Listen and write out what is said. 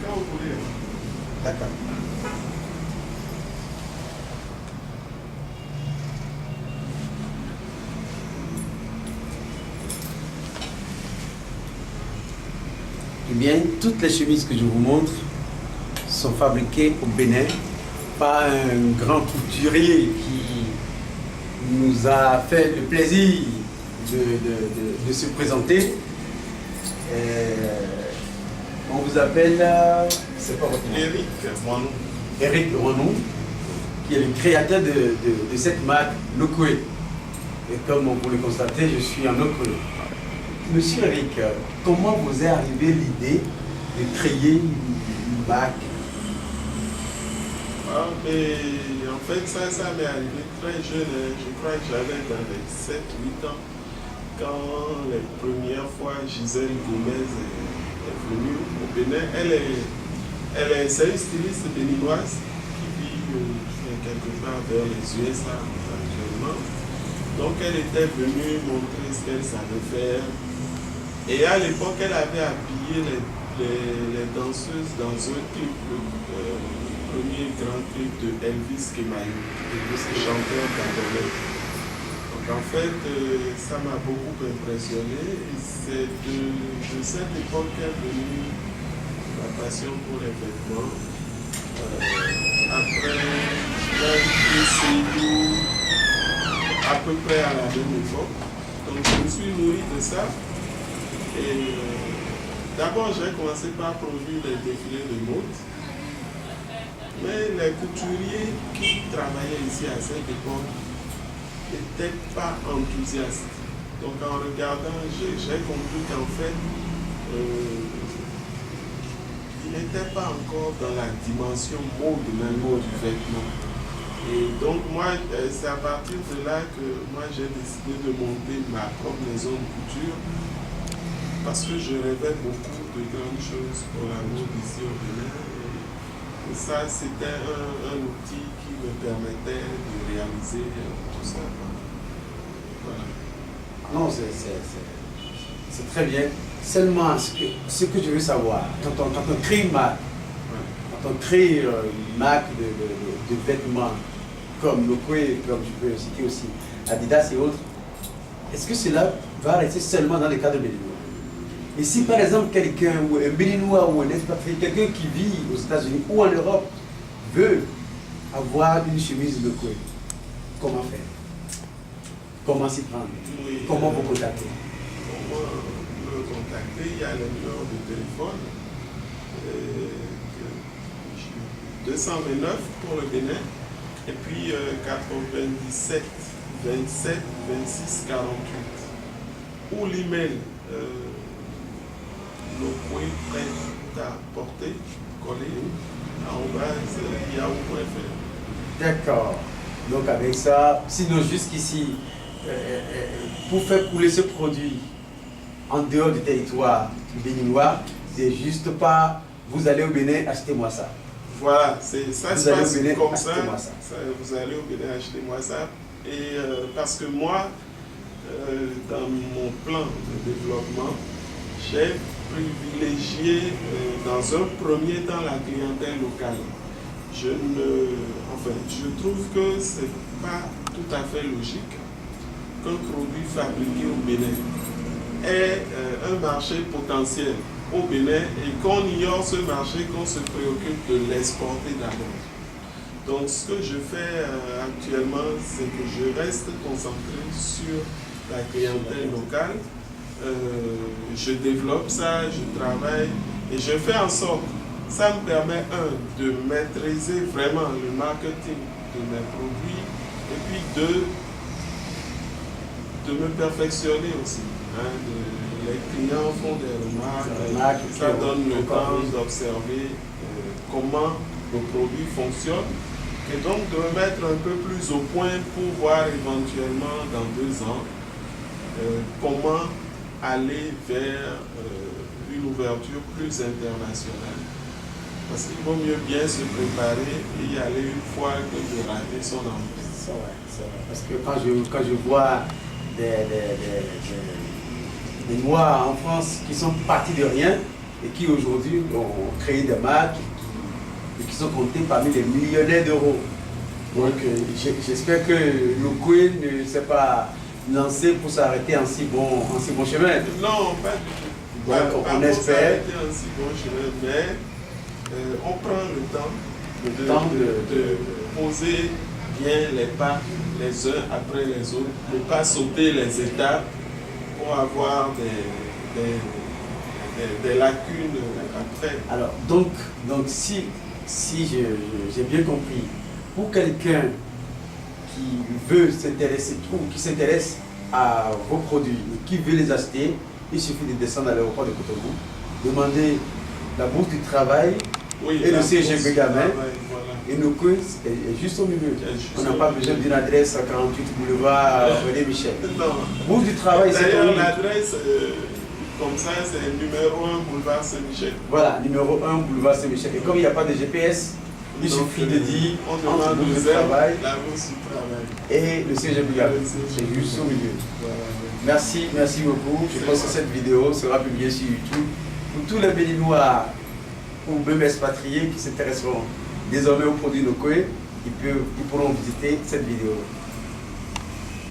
quand vous voulez. D'accord. Eh bien, toutes les chemises que je vous montre sont fabriquées au Bénin par un grand couturier qui nous a fait le plaisir de se présenter. On vous appelle, c'est pas votre nom? Eric Moinou. Eric Moinou, qui est le créateur de cette marque Nokwe. Et comme vous le constatez, je suis en Nokwe. Monsieur Eric, comment vous est arrivé l'idée de créer une marque? Ah, mais en fait, ça m'est arrivé très jeune. Je crois que j'avais dans les 7-8 ans. Quand les premières fois Gisèle Gomez est venue au Bénin, c'est une styliste béninoise qui vit quelque part vers les USA actuellement. Donc elle était venue montrer ce qu'elle savait faire. Et à l'époque, elle avait habillé les danseuses dans un clip, le premier grand clip de Elvis Kemayo, chanteur camerounais. Donc en fait, ça m'a beaucoup impressionné. Et c'est de cette époque qu'est venue la passion pour les vêtements. Après, j'ai essayé à peu près à la même époque. Donc je me suis nourri de ça. Et d'abord, j'ai commencé par produire des défilés de mode. Mais les couturiers qui travaillaient ici à cette époque n'étaient pas enthousiastes. Donc en regardant, j'ai compris qu'en fait, ils n'étaient pas encore dans la dimension mode même du vêtement. Et donc moi, c'est à partir de là que moi j'ai décidé de monter ma propre maison de couture. Parce que je rêvais beaucoup de grandes choses pour la mode ici au Bénin. Et ça, c'était un outil qui me permettait de réaliser tout ça. Voilà. Non, c'est très bien. Seulement, ce que je veux savoir, quand on crée une marque, quand on crée une marque de vêtements, comme Nokwe, comme je peux citer aussi, Adidas et autres, est-ce que cela va rester seulement dans les cadres béninois? Et si par exemple quelqu'un, ou un Béninois ou un expatrié, quelqu'un qui vit aux États-Unis ou en Europe, veut avoir une chemise de Nokwe, comment faire? Comment s'y prendre? Oui, comment vous contacter? Comment me contacter? Il y a le numéro de téléphone 229 pour le Bénin et puis 97 27 26 48 ou l'email Nokwe prêt à porter collé @yahoo.fr. D'accord. Donc avec ça, sinon jusqu'ici, pour faire couler ce produit en dehors du territoire béninois, c'est juste pas vous allez au Bénin, achetez-moi ça. Voilà, ça se passe comme ça. Vous allez au Bénin, achetez-moi ça. Et parce que moi, dans mon plan de développement, j'ai privilégié dans un premier temps la clientèle locale. Je trouve que ce n'est pas tout à fait logique qu'un produit fabriqué au Bénin ait un marché potentiel au Bénin et qu'on ignore ce marché, qu'on se préoccupe de l'exporter d'abord. Donc ce que je fais actuellement, c'est que je reste concentré sur la clientèle locale. Je développe ça, je travaille et je fais en sorte, ça me permet de maîtriser vraiment le marketing de mes produits et puis de me perfectionner aussi. Les clients font des remarques, ça donne le temps d'observer comment le produit fonctionne et donc de me mettre un peu plus au point pour voir éventuellement dans 2 ans comment aller vers une ouverture plus internationale. Parce qu'il vaut mieux bien se préparer et y aller une fois que de rater son envie. C'est vrai, c'est vrai. Parce que quand je vois des Noirs en France qui sont partis de rien et qui aujourd'hui ont créé des marques et qui sont comptés parmi les millionnaires d'euros. Donc j'espère que le Queen ne s'est pas lancé pour s'arrêter en si bon chemin. Non, pas du tout. Donc on espère. En si bon chemin, mais on prend le temps de poser bien les pas les uns après les autres, ne pas sauter les étapes pour avoir des lacunes après. Alors, donc si j'ai bien compris, pour quelqu'un qui veut s'intéresser ou qui s'intéresse à vos produits et qui veut les acheter, il suffit de descendre à l'aéroport de Cotonou, demander la bourse du travail et le CGB Gamin. Et nos coins est juste au milieu. On n'a pas besoin d'une adresse à 48 boulevard René Michel. Non. Bourse du travail, c'est d'ailleurs l'adresse comme ça, c'est numéro 1 boulevard Saint-Michel. Voilà, numéro 1 boulevard Saint-Michel. Et comme il n'y a pas de GPS, il suffit de dire on demande bourse du travail, la bourse du travail et le CGB Gamin. C'est juste au milieu. Voilà. Merci beaucoup. Je pense que cette vidéo sera publiée sur YouTube pour tous les Béninois ou même expatriés qui s'intéresseront désormais aux produits locaux. Ils pourront visiter cette vidéo.